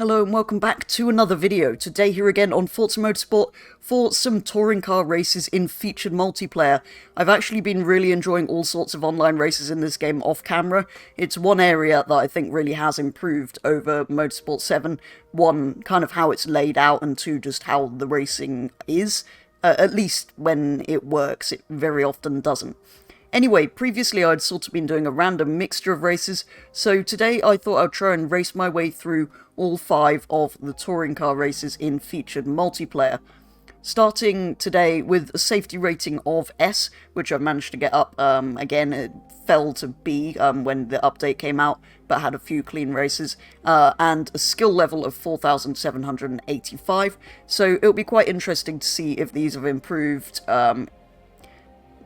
Hello and welcome back to another video. Today here again on Forza Motorsport for some touring car races in featured multiplayer. I've actually been really enjoying all sorts of online races in this game off camera. It's one area that I think really has improved over Motorsport 7. One, kind of how it's laid out, and two, just how the racing is. At least when it works, it very often doesn't. Anyway, previously I'd sort of been doing a random mixture of races, so today I thought I'd try and race my way through all 5 of the touring car races in featured multiplayer. Starting today with a safety rating of S, which I've managed to get up. Again, it fell to B when the update came out, but had a few clean races, and a skill level of 4,785, so it'll be quite interesting to see if these have improved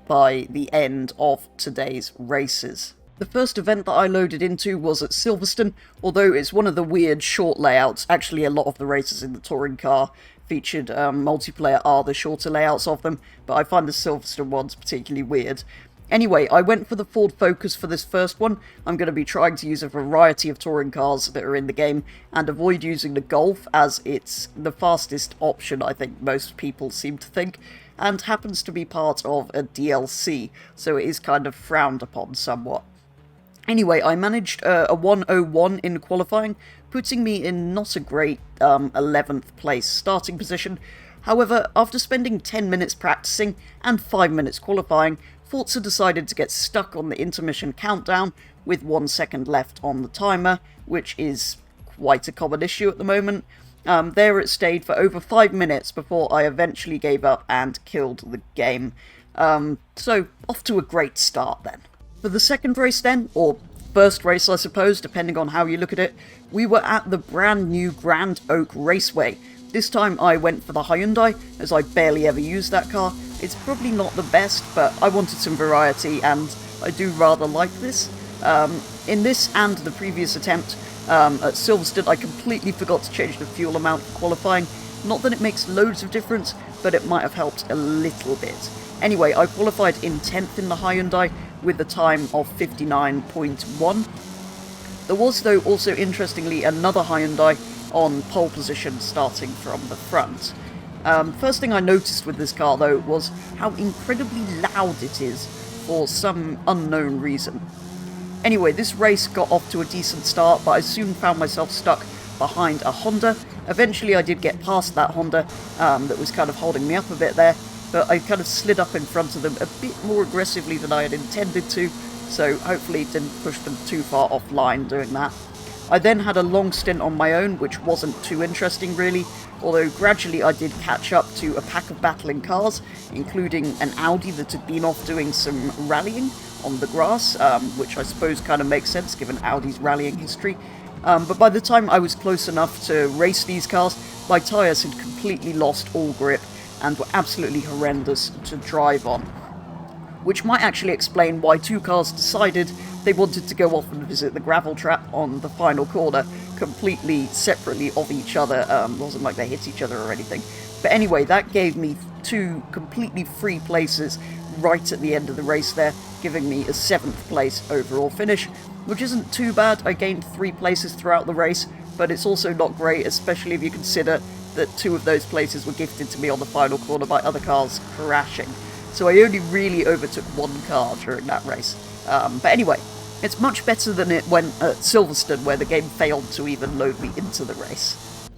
by the end of today's races. The first event that I loaded into was at Silverstone, although it's one of the weird short layouts. Actually, a lot of the races in the touring car featured multiplayer are the shorter layouts of them, but I find the Silverstone ones particularly weird. Anyway, I went for the Ford Focus for this first one. I'm going to be trying to use a variety of touring cars that are in the game, and avoid using the Golf, as it's the fastest option, I think most people seem to think, and happens to be part of a DLC, so it is kind of frowned upon somewhat. Anyway, I managed a 101 in qualifying, putting me in not a great 11th place starting position. However, after spending 10 minutes practicing and 5 minutes qualifying, Forza decided to get stuck on the intermission countdown with 1 second left on the timer, which is quite a common issue at the moment. There it stayed for over 5 minutes before I eventually gave up and killed the game. So, off to a great start then. For the second race then, or first race I suppose, depending on how you look at it, we were at the brand new Grand Oak Raceway. This time I went for the Hyundai, as I barely ever used that car. It's probably not the best, but I wanted some variety, and I do rather like this. In this and the previous attempt at Silverstone, I completely forgot to change the fuel amount for qualifying. Not that it makes loads of difference, but it might have helped a little bit. Anyway, I qualified in 10th in the Hyundai with a time of 59.1. There was, though, also interestingly another Hyundai on pole position starting from the front. First thing I noticed with this car, though, was how incredibly loud it is for some unknown reason. Anyway, this race got off to a decent start, but I soon found myself stuck behind a Honda. Eventually I did get past that Honda that was kind of holding me up a bit there, but I kind of slid up in front of them a bit more aggressively than I had intended to, so hopefully didn't push them too far offline doing that. I then had a long stint on my own, which wasn't too interesting really, although gradually I did catch up to a pack of battling cars, including an Audi that had been off doing some rallying on the grass, which I suppose kind of makes sense given Audi's rallying history. But by the time I was close enough to race these cars, my tyres had completely lost all grip and were absolutely horrendous to drive on. Which might actually explain why 2 cars decided they wanted to go off and visit the gravel trap on the final corner, completely separately of each other. Wasn't like they hit each other or anything. But anyway, that gave me 2 completely free places right at the end of the race there, giving me a 7th place overall finish, which isn't too bad. I gained 3 places throughout the race, but it's also not great, especially if you consider that 2 of those places were gifted to me on the final corner by other cars crashing. So I only really overtook 1 car during that race. But anyway, it's much better than it went at Silverstone, where the game failed to even load me into the race.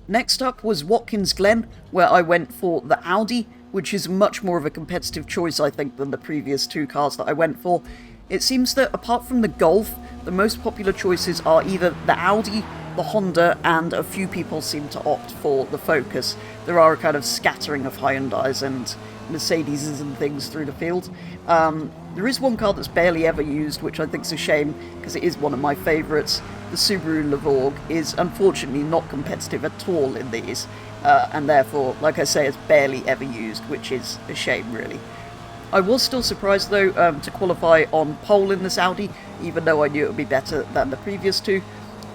Next up was Watkins Glen, where I went for the Audi, which is much more of a competitive choice, I think, than the previous 2 cars that I went for. It seems that apart from the Golf, the most popular choices are either the Audi, the Honda, and a few people seem to opt for the Focus. There are a kind of scattering of Hyundais and Mercedeses and things through the field. There is one car that's barely ever used, which I think is a shame, because it is one of my favourites. The Subaru Levorg is unfortunately not competitive at all in these, and therefore, like I say, it's barely ever used, which is a shame really. I was still surprised though to qualify on pole in this Audi, even though I knew it would be better than the previous 2.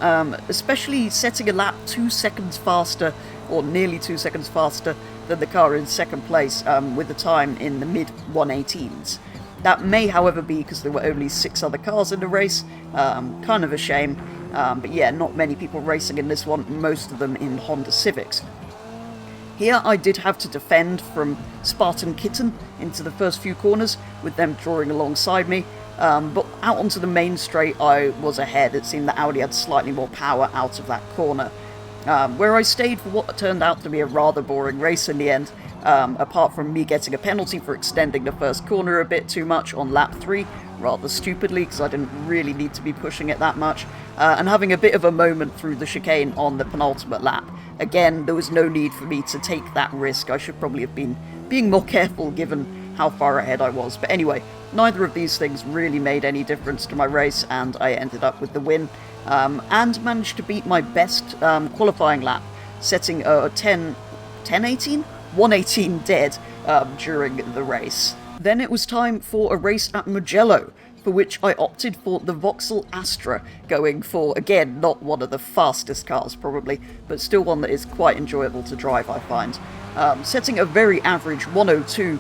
Especially setting a lap 2 seconds faster, or nearly 2 seconds faster than the car in second place, with the time in the mid 118s. That may, however, be because there were only 6 other cars in the race, kind of a shame, But yeah, not many people racing in this one, most of them in Honda Civics. Here I did have to defend from Spartan Kitten into the first few corners, with them drawing alongside me, but out onto the main straight I was ahead. It seemed that Audi had slightly more power out of that corner, where I stayed for what turned out to be a rather boring race in the end, apart from me getting a penalty for extending the first corner a bit too much on lap 3, rather stupidly, because I didn't really need to be pushing it that much, and having a bit of a moment through the chicane on the penultimate lap. Again, there was no need for me to take that risk. I should probably have been being more careful given how far ahead I was. But anyway, neither of these things really made any difference to my race, and I ended up with the win, and managed to beat my best qualifying lap, setting a 1:18 dead during the race. Then it was time for a race at Mugello, for which I opted for the Vauxhall Astra, going for, again, not one of the fastest cars probably, but still one that is quite enjoyable to drive, I find. Setting a very average 1:02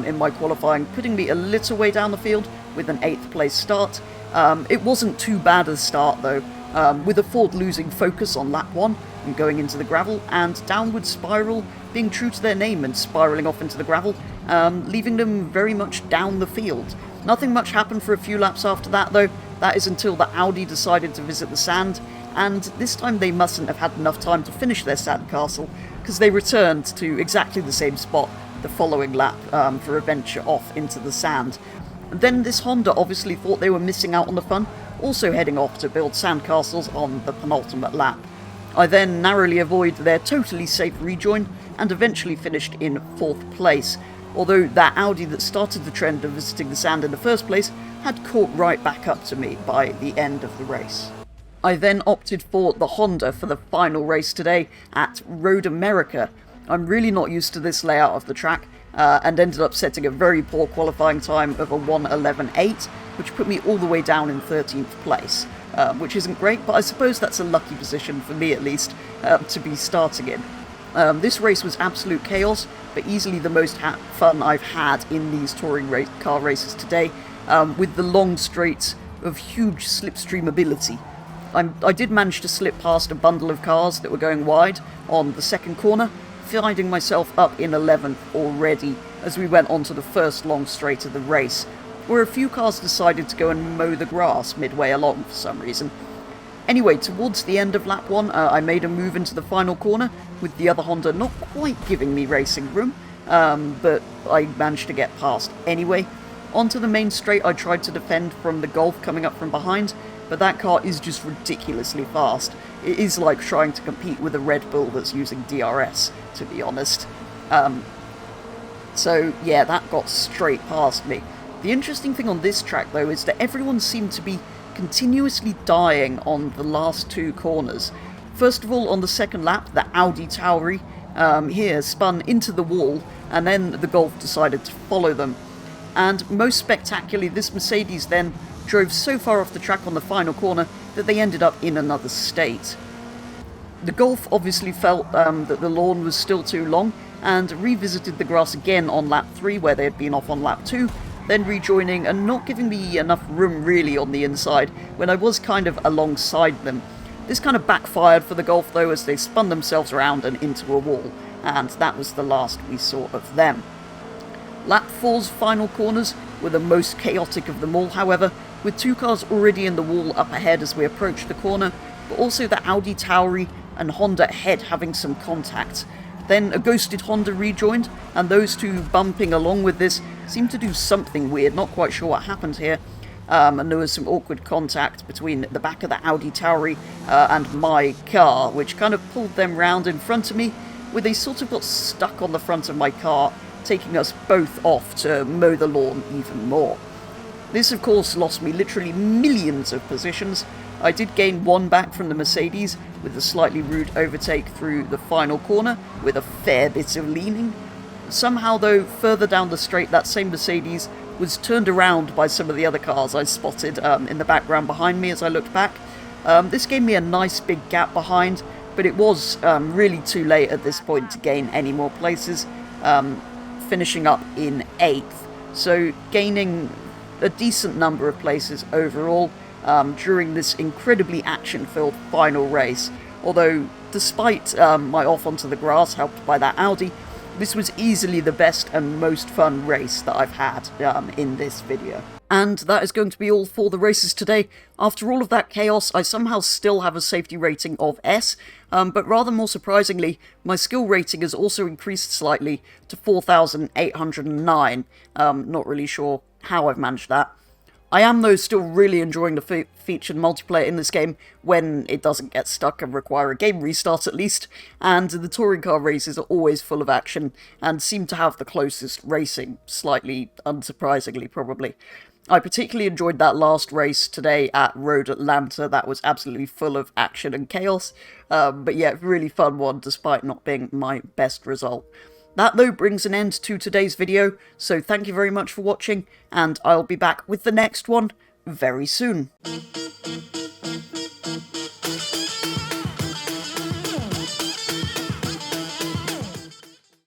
in my qualifying, putting me a little way down the field with an 8th place start. It wasn't too bad a start though, with a Ford losing focus on lap 1 and going into the gravel, and Downward Spiral being true to their name and spiralling off into the gravel, leaving them very much down the field. Nothing much happened for a few laps after that though. That is until the Audi decided to visit the sand, and this time they mustn't have had enough time to finish their sandcastle, because they returned to exactly the same spot the following lap for a venture off into the sand. And then this Honda obviously thought they were missing out on the fun, also heading off to build sandcastles on the penultimate lap. I then narrowly avoided their totally safe rejoin, and eventually finished in 4th place, although that Audi that started the trend of visiting the sand in the first place had caught right back up to me by the end of the race. I then opted for the Honda for the final race today at Road America. I'm really not used to this layout of the track, and ended up setting a very poor qualifying time of a 1:11.8, which put me all the way down in 13th place, which isn't great, but I suppose that's a lucky position, for me at least, to be starting in. This race was absolute chaos, but easily the most fun I've had in these touring car races today, with the long straights of huge slipstream ability. I did manage to slip past a bundle of cars that were going wide on the second corner, finding myself up in 11th already as we went on to the first long straight of the race, where a few cars decided to go and mow the grass midway along for some reason. Anyway, towards the end of lap 1, I made a move into the final corner, with the other Honda not quite giving me racing room, but I managed to get past anyway. Onto the main straight, I tried to defend from the Golf coming up from behind, but that car is just ridiculously fast. It is like trying to compete with a Red Bull that's using DRS, to be honest. So yeah, that got straight past me. The interesting thing on this track though is that everyone seemed to be continuously dying on the last 2 corners. First of all, on the second lap, the Audi Tauri here spun into the wall, and then the Golf decided to follow them. And most spectacularly, this Mercedes then drove so far off the track on the final corner that they ended up in another state. The Golf obviously felt that the lawn was still too long, and revisited the grass again on lap 3 where they had been off on lap 2, then rejoining and not giving me enough room really on the inside when I was kind of alongside them. This kind of backfired for the Golf though, as they spun themselves around and into a wall, and that was the last we saw of them. Lap 4's final corners were the most chaotic of them all, however, with 2 cars already in the wall up ahead as we approached the corner, but also the Audi Tauri and Honda ahead having some contact. Then a ghosted Honda rejoined, and those 2 bumping along with this seemed to do something weird, not quite sure what happened here. And there was some awkward contact between the back of the Audi Tauri and my car, which kind of pulled them round in front of me, where they sort of got stuck on the front of my car, taking us both off to mow the lawn even more. This of course lost me literally millions of positions. I did gain 1 back from the Mercedes with a slightly rude overtake through the final corner with a fair bit of leaning. Somehow though, further down the straight, that same Mercedes was turned around by some of the other cars I spotted in the background behind me as I looked back. This gave me a nice big gap behind, but it was really too late at this point to gain any more places, finishing up in 8th. So gaining a decent number of places overall, during this incredibly action-filled final race. Although, despite my off onto the grass helped by that Audi, this was easily the best and most fun race that I've had in this video. And that is going to be all for the races today. After all of that chaos, I somehow still have a safety rating of S, but rather more surprisingly, my skill rating has also increased slightly to 4,809. Not really sure how I've managed that. I am, though, still really enjoying the featured multiplayer in this game when it doesn't get stuck and require a game restart at least, and the touring car races are always full of action and seem to have the closest racing, slightly unsurprisingly probably. I particularly enjoyed that last race today at Road Atlanta. That was absolutely full of action and chaos, but yeah, really fun one despite not being my best result. That, though, brings an end to today's video, so thank you very much for watching, and I'll be back with the next one very soon.